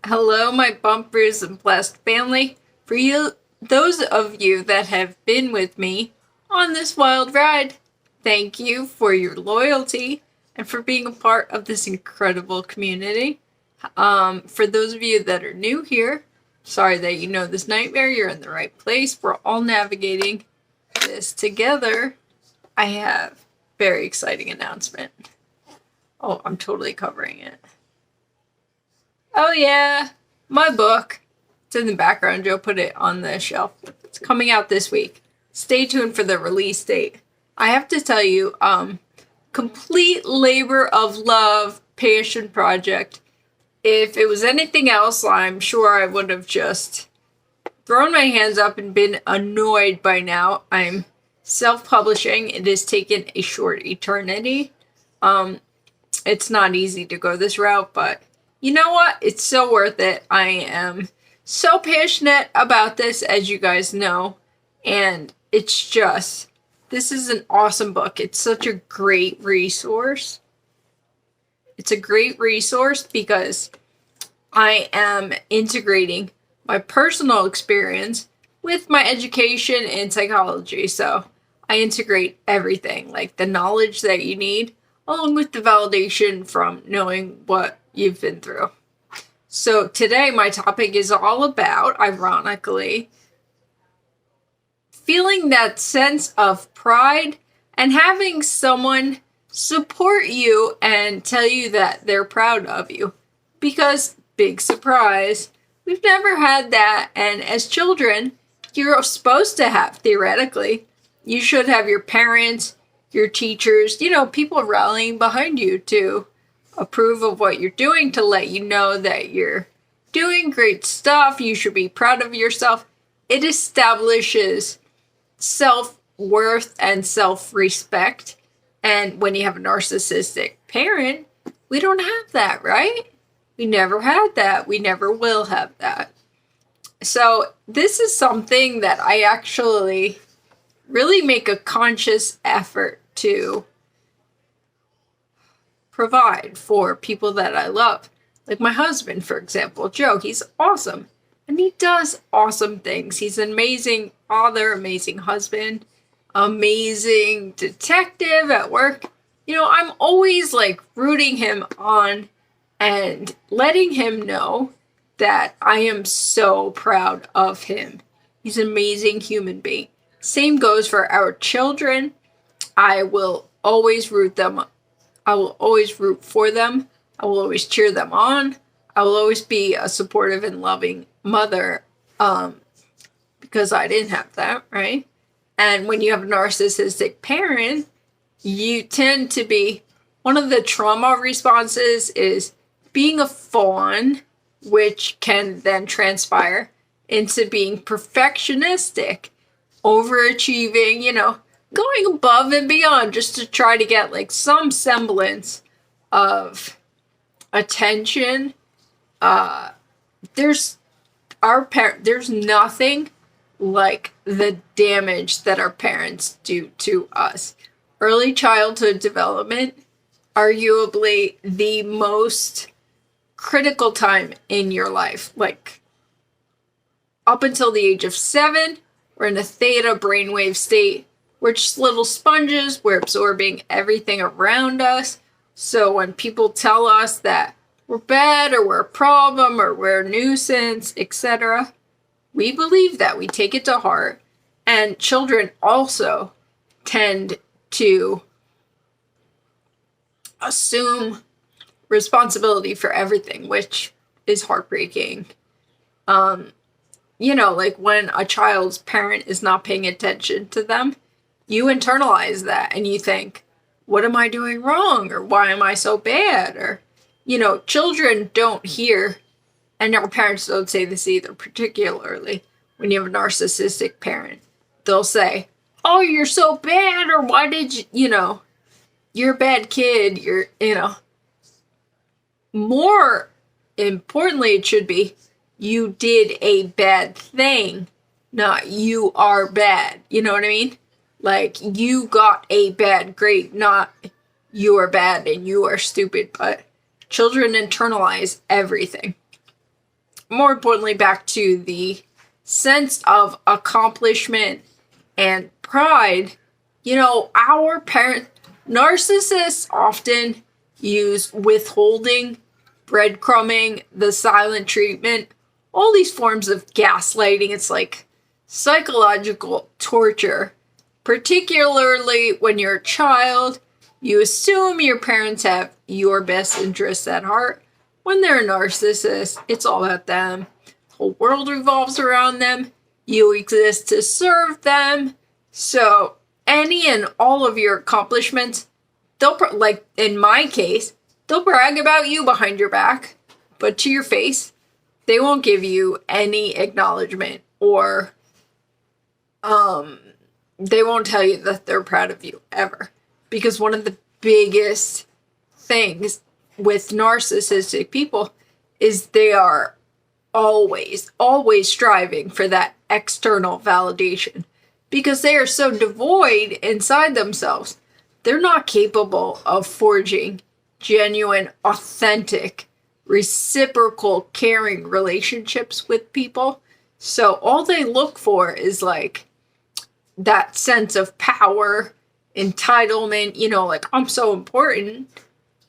Hello, my bump, bruised, and blessed family. For you, those of you that have been with me on this wild ride, thank you for your loyalty and for being a part of this incredible community. For those of you that are new here, sorry that you know this nightmare. You're in the right place. We're all navigating this together. I have a very exciting announcement. Oh, I'm totally covering it. Oh yeah, my book. It's in the background. Joe put it on the shelf. It's coming out this week. Stay tuned for the release date. I have to tell you, complete labor of love, passion project. If it was anything else, I'm sure I would have just thrown my hands up and been annoyed by now. I'm self-publishing. It has taken a short eternity. It's not easy to go this route, but you know what? It's so worth it. I am so passionate about this, as you guys know, and it's just, this is an awesome book. It's such a great resource. It's a great resource because I am integrating my personal experience with my education in psychology. So I integrate everything, like the knowledge that you need, along with the validation from knowing what you've been through. So today my topic is all about, ironically, feeling that sense of pride and having someone support you and tell you that they're proud of you. Because, big surprise, we've never had that, and as children, you're supposed to have, theoretically. You should have your parents, your teachers, people rallying behind you to approve of what you're doing, to let you know that you're doing great stuff. You should be proud of yourself. It establishes self-worth and self-respect. And when you have a narcissistic parent, we don't have that, right? We never had that. We never will have that. So this is something that I actually really make a conscious effort to provide for people that I love. Like my husband, for example, Joe, he's awesome. And he does awesome things. He's an amazing father, amazing husband, amazing detective at work. I'm always like rooting him on and letting him know that I am so proud of him. He's an amazing human being. Same goes for our children. I will always root them. I will always root for them. I will always cheer them on. I will always be a supportive and loving mother, because I didn't have that, right? And when you have a narcissistic parent, you tend to be, one of the trauma responses is being a fawn, which can then transpire into being perfectionistic, overachieving, going above and beyond just to try to get like some semblance of attention. There's nothing like the damage that our parents do to us. Early childhood development, arguably the most critical time in your life. Like up until the age of 7, we're in a theta brainwave state. We're just little sponges. We're absorbing everything around us. So when people tell us that we're bad or we're a problem or we're a nuisance, etc., we believe that. We take it to heart. And children also tend to assume responsibility for everything, which is heartbreaking. Like when a child's parent is not paying attention to them, you internalize that and you think, what am I doing wrong? Or why am I so bad? Or, children don't hear, and our parents don't say this either, particularly when you have a narcissistic parent. They'll say, oh, you're so bad, or why did you're a bad kid, more importantly, it should be, you did a bad thing, not you are bad. You know what I mean? Like, you got a bad grade, not you're bad and you are stupid. But children internalize everything. more importantly, back to the sense of accomplishment and pride. Our narcissists often use withholding, breadcrumbing, the silent treatment, all these forms of gaslighting. It's like psychological torture, particularly when you're a child. You assume your parents have your best interests at heart. When they're a narcissist, it's all about them. The whole world revolves around them. You exist to serve them. So any and all of your accomplishments, like in my case, they'll brag about you behind your back, but to your face, they won't give you any acknowledgement, or they won't tell you that they're proud of you ever. Because one of the biggest things with narcissistic people is they are always striving for that external validation, because they are so devoid inside themselves. They're not capable of forging genuine, authentic, reciprocal, caring relationships with people. So all they look for is like that sense of power, entitlement, like, I'm so important.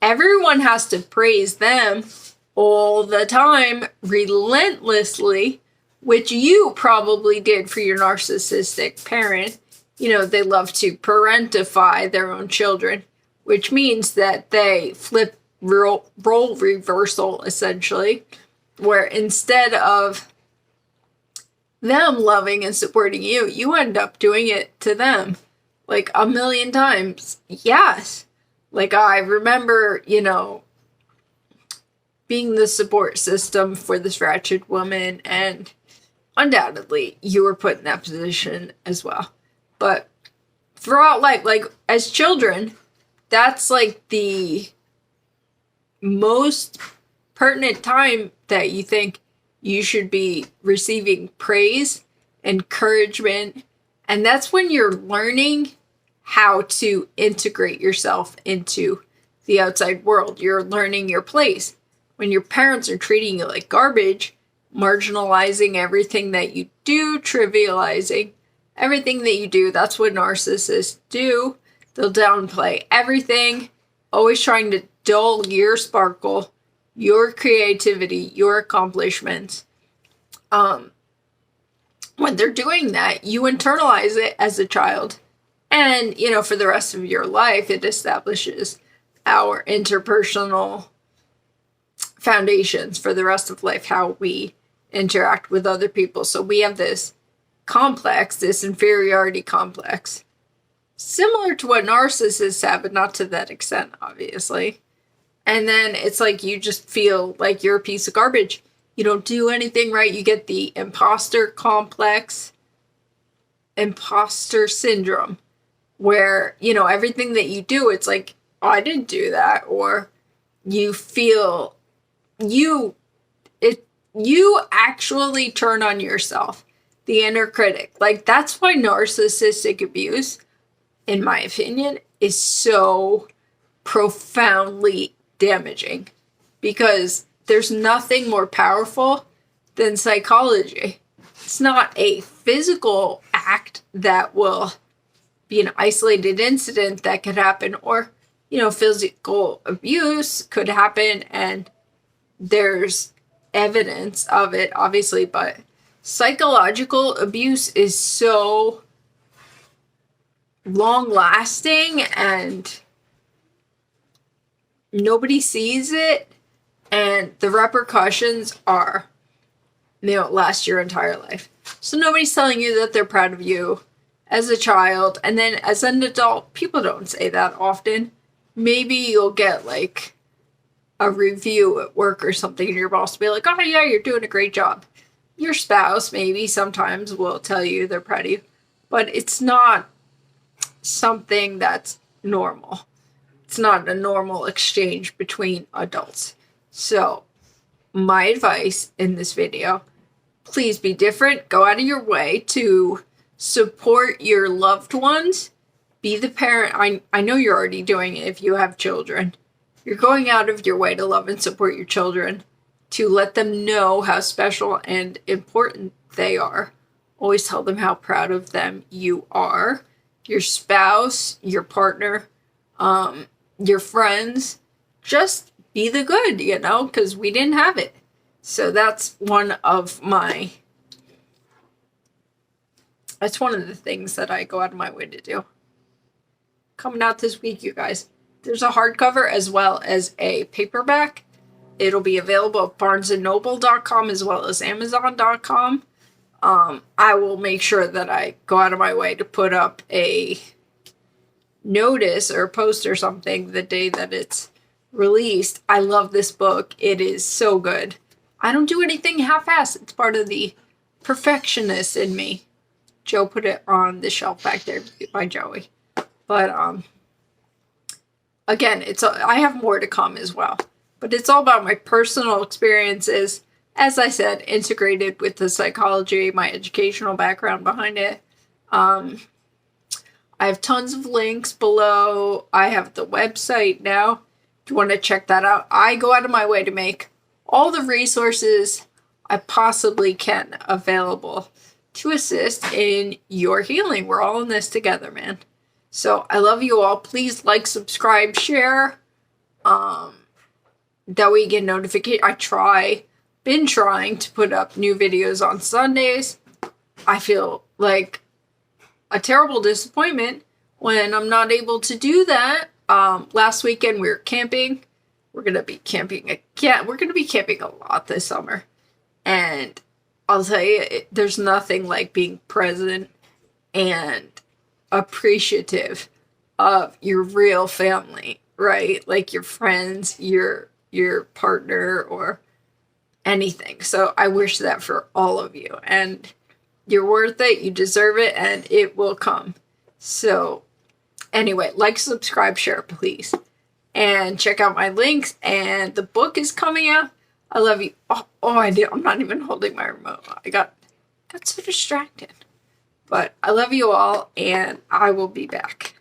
Everyone has to praise them all the time, relentlessly, which you probably did for your narcissistic parent. They love to parentify their own children, which means that they flip role reversal, essentially, where instead of them loving and supporting you, you end up doing it to them like a million times. Yes. Like, I remember, being the support system for this wretched woman, and undoubtedly you were put in that position as well. But throughout life, like as children, that's like the most pertinent time that you think you should be receiving praise, encouragement, and that's when you're learning how to integrate yourself into the outside world. You're learning your place. When your parents are treating you like garbage, marginalizing everything that you do, trivializing everything that you do, that's what narcissists do. They'll downplay everything, always trying to dull your sparkle, your creativity, your accomplishments. When they're doing that, you internalize it as a child. And, for the rest of your life, it establishes our interpersonal foundations for the rest of life, how we interact with other people. So we have this complex, this inferiority complex, similar to what narcissists have, but not to that extent, obviously. And then it's like you just feel like you're a piece of garbage. You don't do anything right. You get the imposter complex, imposter syndrome, where, everything that you do, it's like, oh, I didn't do that. Or you feel you actually turn on yourself, the inner critic. Like, that's why narcissistic abuse, in my opinion, is so profoundly damaging, because there's nothing more powerful than psychology. It's not a physical act that will be an isolated incident that could happen, or, physical abuse could happen and there's evidence of it, obviously, but psychological abuse is so long-lasting and nobody sees it, and the repercussions are, last your entire life. So nobody's telling you that they're proud of you as a child, and then as an adult, people don't say that often. Maybe you'll get like a review at work or something, and your boss will be like, oh yeah, you're doing a great job. Your spouse maybe sometimes will tell you they're proud of you, but it's not something that's normal. It's not a normal exchange between adults. So my advice in this video, please be different. Go out of your way to support your loved ones. Be the parent. I know you're already doing it if you have children. You're going out of your way to love and support your children. to let them know how special and important they are. Always tell them how proud of them you are. Your spouse, your partner, your friends. Just be the good, because we didn't have it. So that's one of the things that I go out of my way to do. Coming out this week, you guys. There's a hardcover as well as a paperback. It'll be available at barnesandnoble.com as well as amazon.com. I will make sure that I go out of my way to put up a notice or a post or something the day that it's released. I love this book. It is so good. I don't do anything half-assed. It's part of the perfectionist in me. Joe put it on the shelf back there by Joey. But, again, I have more to come as well. But it's all about my personal experiences, as I said, integrated with the psychology, my educational background behind it. I have tons of links below. I have the website now. If you want to check that out, I go out of my way to make all the resources I possibly can available to assist in your healing. We're all in this together, man. So I love you all. Please like, subscribe, share. That way you get notification. Been trying to put up new videos on Sundays. I feel like a terrible disappointment when I'm not able to do that. Last weekend we were camping. We're going to be camping again. We're going to be camping a lot this summer. And I'll tell you, there's nothing like being present and appreciative of your real family, right? Like your friends, your partner, or anything. So I wish that for all of you. And you're worth it. You deserve it. And it will come. So anyway, like, subscribe, share, please. And check out my links. And the book is coming out. I love you. I'm not even holding my remote. I got so distracted. But I love you all, and I will be back.